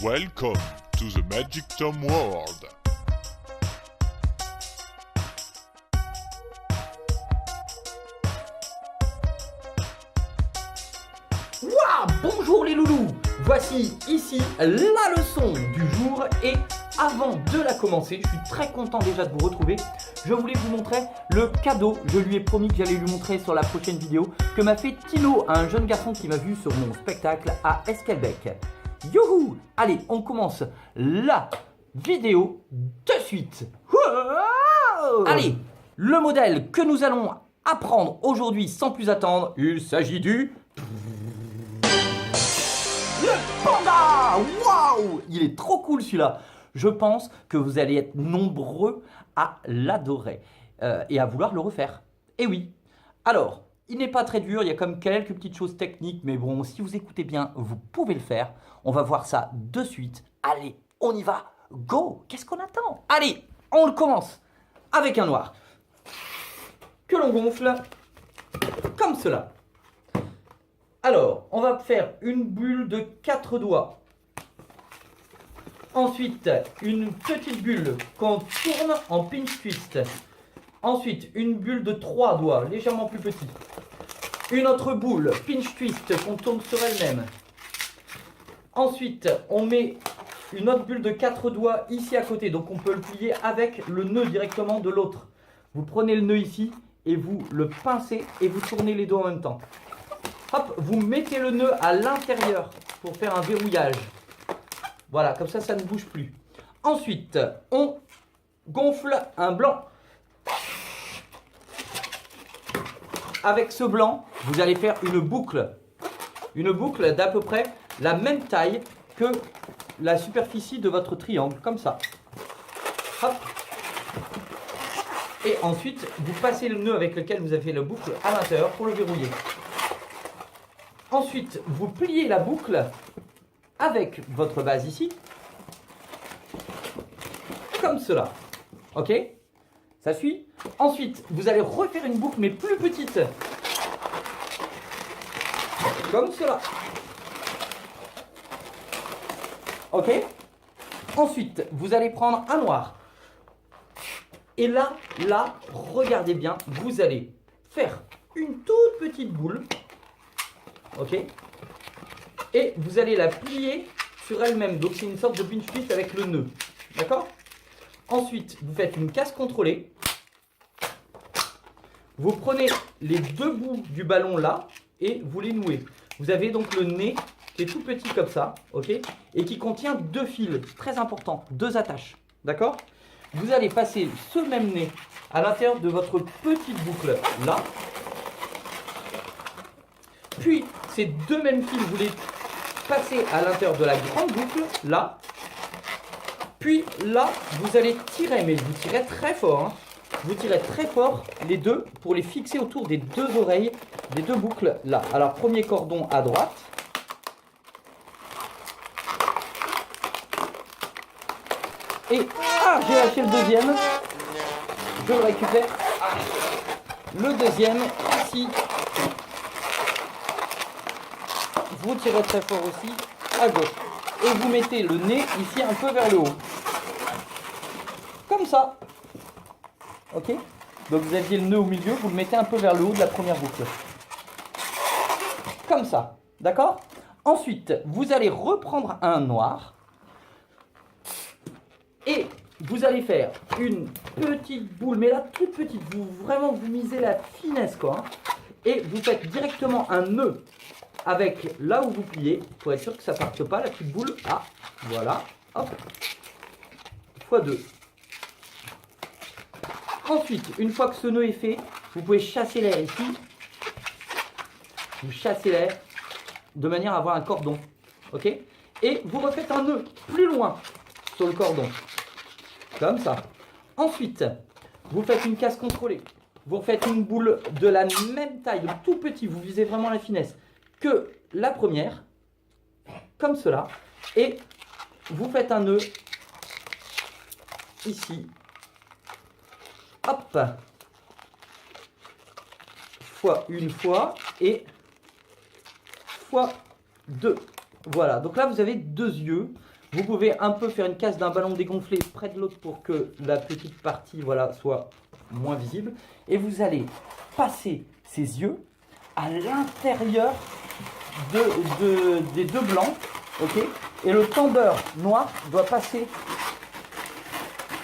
Welcome to the Magic Tom World. Waouh, bonjour les loulous. Voici ici la leçon du jour et avant de la commencer, je suis très content déjà de vous retrouver. Je voulais vous montrer le cadeau, je lui ai promis que j'allais lui montrer sur la prochaine vidéo, que m'a fait Tino, un jeune garçon qui m'a vu sur mon spectacle à Esquelbec. Youhou! Allez, on commence la vidéo de suite. Wow! Allez, le modèle que nous allons apprendre aujourd'hui sans plus attendre, il s'agit du... Le panda! Waouh! Il est trop cool celui-là. Je pense que vous allez être nombreux à l'adorer et à vouloir le refaire. Et oui. Alors, il n'est pas très dur, il y a comme quelques petites choses techniques, mais bon, si vous écoutez bien, vous pouvez le faire. On va voir ça de suite. Allez, on y va. Go! Qu'est-ce qu'on attend? Allez, on le commence avec un noir que l'on gonfle comme cela. Alors, on va faire une bulle de 4 doigts. Ensuite, une petite bulle qu'on tourne en pinch twist. Ensuite, une bulle de 3 doigts, légèrement plus petite. Une autre boule, pinch twist, qu'on tourne sur elle-même. Ensuite, on met une autre bulle de 4 doigts ici à côté. Donc, on peut le plier avec le nœud directement de l'autre. Vous prenez le nœud ici et vous le pincez et vous tournez les doigts en même temps. Hop, vous mettez le nœud à l'intérieur pour faire un verrouillage. Voilà, comme ça, ça ne bouge plus. Ensuite, on gonfle un blanc. Avec ce blanc, vous allez faire une boucle. Une boucle d'à peu près la même taille que la superficie de votre triangle, comme ça. Hop. Et ensuite, vous passez le nœud avec lequel vous avez fait la boucle à l'intérieur pour le verrouiller. Ensuite, vous pliez la boucle avec votre base ici, comme cela. Ok? Ça suit? Ensuite, vous allez refaire une boucle, mais plus petite. Comme cela. Ok? Ensuite, vous allez prendre un noir. Et là, regardez bien, vous allez faire une toute petite boule. Ok? Et vous allez la plier sur elle-même. Donc c'est une sorte de pinch twist avec le nœud. D'accord? Ensuite, vous faites une casse contrôlée. Vous prenez les deux bouts du ballon là et vous les nouez. Vous avez donc le nez qui est tout petit comme ça, ok? Et qui contient deux fils, très important, deux attaches. D'accord? Vous allez passer ce même nez à l'intérieur de votre petite boucle là. Puis ces deux mêmes fils, vous les passez à l'intérieur de la grande boucle, là. Puis là, vous allez tirer, mais vous tirez très fort. Hein. Vous tirez très fort les deux pour les fixer autour des deux oreilles, des deux boucles, là. Alors, premier cordon à droite. Et, j'ai lâché le deuxième. Je le récupère. Le deuxième, ici. Vous tirez très fort aussi, à gauche. Et vous mettez le nez ici un peu vers le haut. Comme ça. Ok? Donc vous aviez le nœud au milieu, vous le mettez un peu vers le haut de la première boucle. Comme ça. D'accord? Ensuite, vous allez reprendre un noir. Et vous allez faire une petite boule, mais là toute petite. Vous misez la finesse, quoi. Et vous faites directement un nœud avec là où vous pliez, pour être sûr que ça ne parte pas, la petite boule. Ah, voilà, hop, x2. Ensuite, une fois que ce nœud est fait, vous pouvez chasser l'air ici. Vous chassez l'air de manière à avoir un cordon. Ok? Et vous refaites un nœud plus loin sur le cordon. Comme ça. Ensuite, vous faites une casse contrôlée. Vous faites une boule de la même taille, donc tout petit, vous visez vraiment la finesse, que la première, comme cela, et vous faites un nœud ici, hop, fois une fois et fois deux. Voilà, donc là vous avez deux yeux. Vous pouvez un peu faire une casse d'un ballon dégonflé près de l'autre pour que la petite partie voilà, soit moins visible. Et vous allez passer ces yeux à l'intérieur des deux blancs. Okay, et le tendeur noir doit passer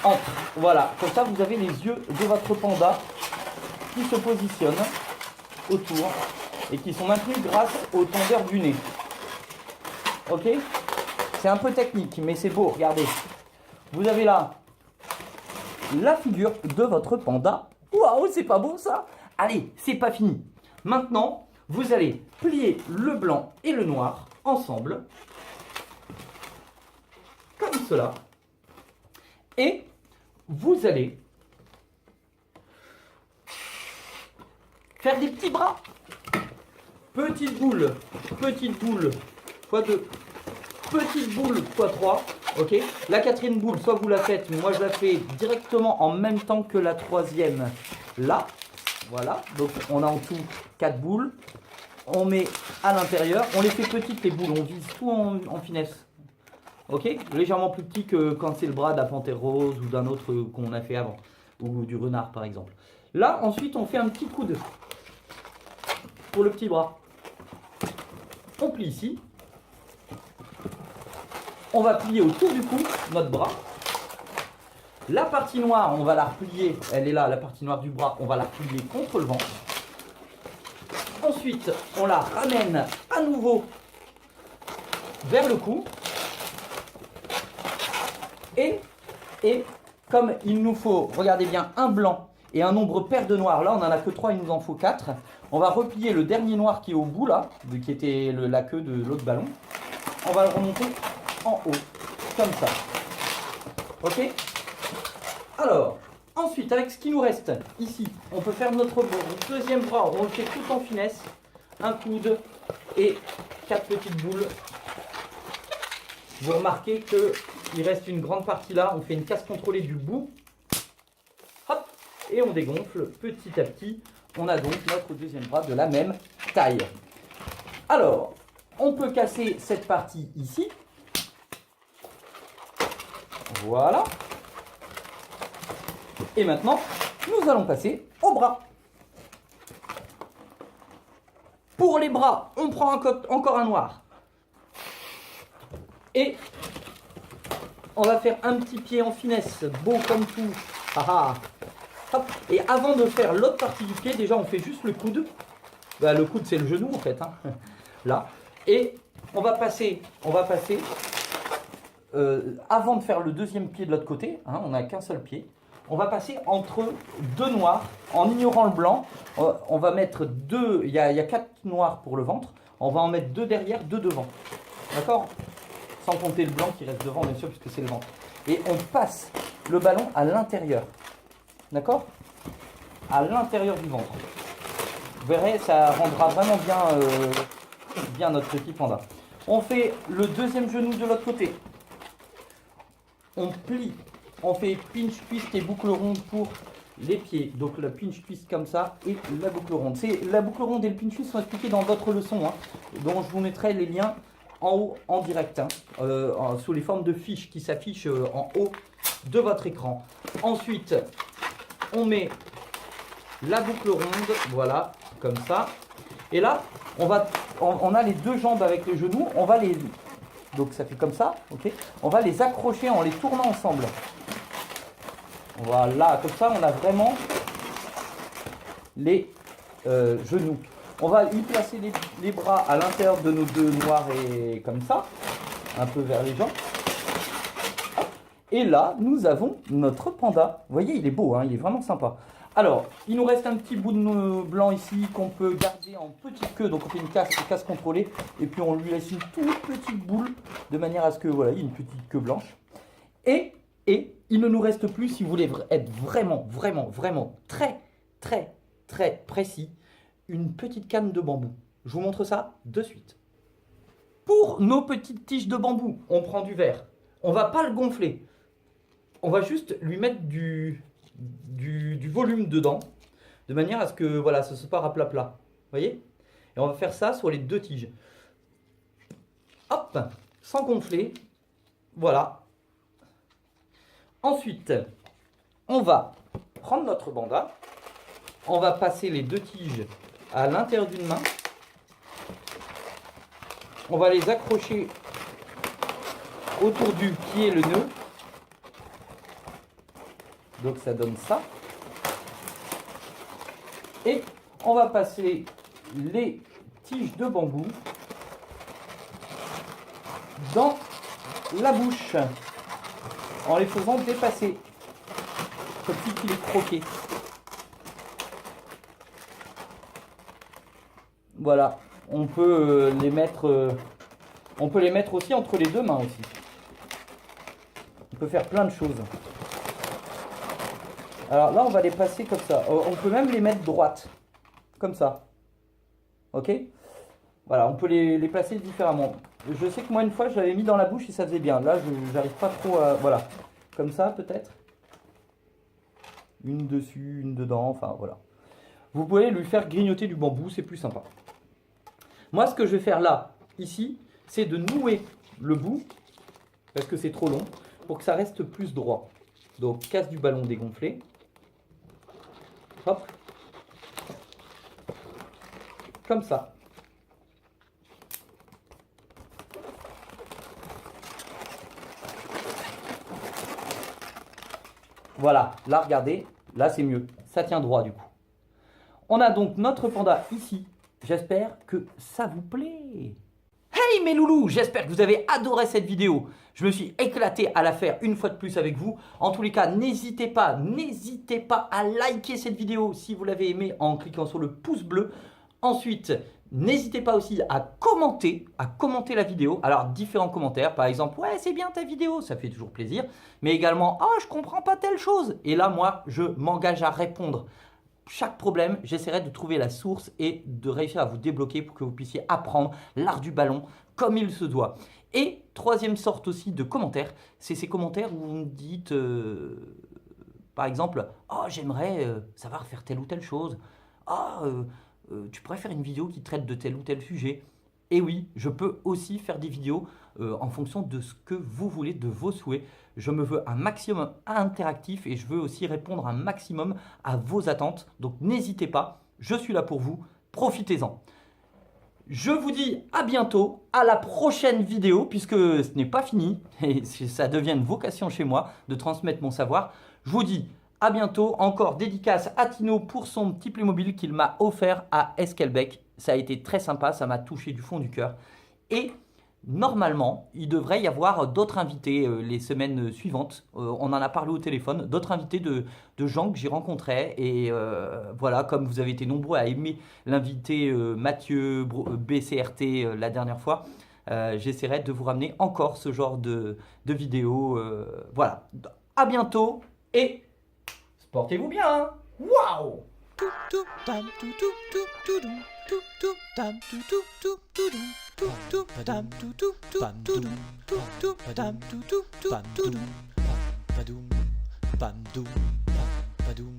entre. Voilà, comme ça vous avez les yeux de votre panda qui se positionnent autour et qui sont maintenus grâce au tendeur du nez. Ok, c'est un peu technique, mais c'est beau, regardez. Vous avez là la figure de votre panda. Waouh, c'est pas beau ça? Allez, c'est pas fini. Maintenant, vous allez plier le blanc et le noir ensemble. Comme cela. Et vous allez faire des petits bras. Petite boule fois 2, petite boule fois 3. Ok. La quatrième boule, soit vous la faites, moi je la fais directement en même temps que la troisième là. Voilà. Donc on a en tout 4 boules. On met à l'intérieur. On les fait petites les boules. On vise tout en finesse. Ok, légèrement plus petit que quand c'est le bras de la panthère rose ou d'un autre qu'on a fait avant, ou du renard par exemple. Là, ensuite, on fait un petit coude pour le petit bras. On plie ici. On va plier autour du cou notre bras. La partie noire, on va la replier, elle est là, la partie noire du bras, on va la replier contre le ventre. Ensuite, on la ramène à nouveau vers le cou. Et comme il nous faut, regardez bien, un blanc et un nombre pair de noirs, là on n'en a que 3, il nous en faut 4. On va replier le dernier noir qui est au bout là, qui était la queue de l'autre ballon. On va le remonter en haut, comme ça. Ok? Alors, ensuite avec ce qui nous reste ici, on peut faire notre deuxième bras, on le fait tout en finesse. Un coude et 4 petites boules. Vous remarquez qu'il reste une grande partie là, on fait une casse contrôlée du bout. Hop, et on dégonfle petit à petit. On a donc notre deuxième bras de la même taille. Alors, on peut casser cette partie ici. Voilà. Et maintenant, nous allons passer au bras. Pour les bras, on prend encore un noir. Et on va faire un petit pied en finesse, beau comme tout. Ah, hop. Et avant de faire l'autre partie du pied, déjà on fait juste le coude. Bah, le coude c'est le genou en fait, hein. Là. Et on va passer avant de faire le deuxième pied de l'autre côté, hein, on n'a qu'un seul pied. On va passer entre deux noirs en ignorant le blanc. On va mettre deux, il y a 4 noirs pour le ventre. On va en mettre 2 derrière, 2 devant. D'accord? Sans compter le blanc qui reste devant, bien sûr, puisque c'est le ventre. Et on passe le ballon à l'intérieur. D'accord? À l'intérieur du ventre. Vous verrez, ça rendra vraiment bien notre petit panda. On fait le deuxième genou de l'autre côté. On plie. On fait pinch twist et boucle ronde pour les pieds. Donc le pinch twist comme ça et la boucle ronde. La boucle ronde et le pinch twist sont expliqués dans d'autres leçons, hein, dont je vous mettrai les liens en haut en direct, hein, sous les formes de fiches qui s'affichent en haut de votre écran. Ensuite, on met la boucle ronde, voilà, comme ça. Et là, on a les deux jambes avec les genoux, on va les... Donc ça fait comme ça, ok. On va les accrocher en les tournant ensemble. Voilà, comme ça on a vraiment les genoux. On va y placer les bras à l'intérieur de nos deux noirs et comme ça, un peu vers les jambes. Et là, nous avons notre panda. Vous voyez, il est beau, hein, il est vraiment sympa. Alors, il nous reste un petit bout de blanc ici qu'on peut garder en petite queue. Donc on fait une casse contrôlée et puis on lui laisse une toute petite boule de manière à ce que voilà, il y ait une petite queue blanche. Et il ne nous reste plus, si vous voulez être vraiment très précis, une petite canne de bambou. Je vous montre ça de suite. Pour nos petites tiges de bambou, on prend du verre. On ne va pas le gonfler. On va juste lui mettre du volume dedans, de manière à ce que voilà, ça se part à plat. Vous voyez? Et on va faire ça sur les deux tiges. Hop, sans gonfler. Voilà. Ensuite, on va prendre notre bandana. On va passer les 2 tiges à l'intérieur d'une main. On va les accrocher autour du pied, le nœud. Donc ça donne ça. Et on va passer les tiges de bambou dans la bouche en les faisant dépasser comme si tu les croquais. Voilà, on peut les mettre aussi entre les 2 mains aussi. On peut faire plein de choses. Alors là, on va les passer comme ça. On peut même les mettre droites, comme ça. Ok? Voilà, on peut les placer différemment. Je sais que moi, une fois, je l'avais mis dans la bouche et ça faisait bien. Là, je n'arrive pas trop à... Voilà, comme ça peut-être. Une dessus, une dedans, enfin voilà. Vous pouvez lui faire grignoter du bambou, c'est plus sympa. Moi, ce que je vais faire là, ici, c'est de nouer le bout, parce que c'est trop long, pour que ça reste plus droit. Donc, casse du ballon dégonflé. Hop. Comme ça. Voilà, là, regardez, là, c'est mieux. Ça tient droit, du coup. On a donc notre panda ici. J'espère que ça vous plaît. Hey mes loulous, j'espère que vous avez adoré cette vidéo. Je me suis éclaté à la faire une fois de plus avec vous. En tous les cas, n'hésitez pas à liker cette vidéo si vous l'avez aimée en cliquant sur le pouce bleu. Ensuite, n'hésitez pas aussi à commenter la vidéo. Alors, différents commentaires, par exemple, ouais, c'est bien ta vidéo, ça fait toujours plaisir. Mais également, oh, je comprends pas telle chose. Et là, moi, je m'engage à répondre. Chaque problème, j'essaierai de trouver la source et de réussir à vous débloquer pour que vous puissiez apprendre l'art du ballon comme il se doit. Et troisième sorte aussi de commentaires, c'est ces commentaires où vous me dites, par exemple, « Oh, j'aimerais savoir faire telle ou telle chose. Oh, tu pourrais faire une vidéo qui traite de tel ou tel sujet. » Et oui, je peux aussi faire des vidéos en fonction de ce que vous voulez, de vos souhaits. Je me veux un maximum interactif et je veux aussi répondre un maximum à vos attentes. Donc n'hésitez pas, je suis là pour vous, profitez-en. Je vous dis à bientôt, à la prochaine vidéo, puisque ce n'est pas fini et ça devient une vocation chez moi de transmettre mon savoir. Je vous dis à bientôt, encore dédicace à Tino pour son petit Playmobil qu'il m'a offert à Esquelbec. Ça a été très sympa, ça m'a touché du fond du cœur. Et normalement, il devrait y avoir d'autres invités les semaines suivantes. On en a parlé au téléphone, d'autres invités de gens que j'ai rencontrés. Et voilà, comme vous avez été nombreux à aimer l'invité Mathieu BCRT la dernière fois, j'essaierai de vous ramener encore ce genre de vidéos. Voilà, à bientôt et portez-vous bien. Waouh! Badum,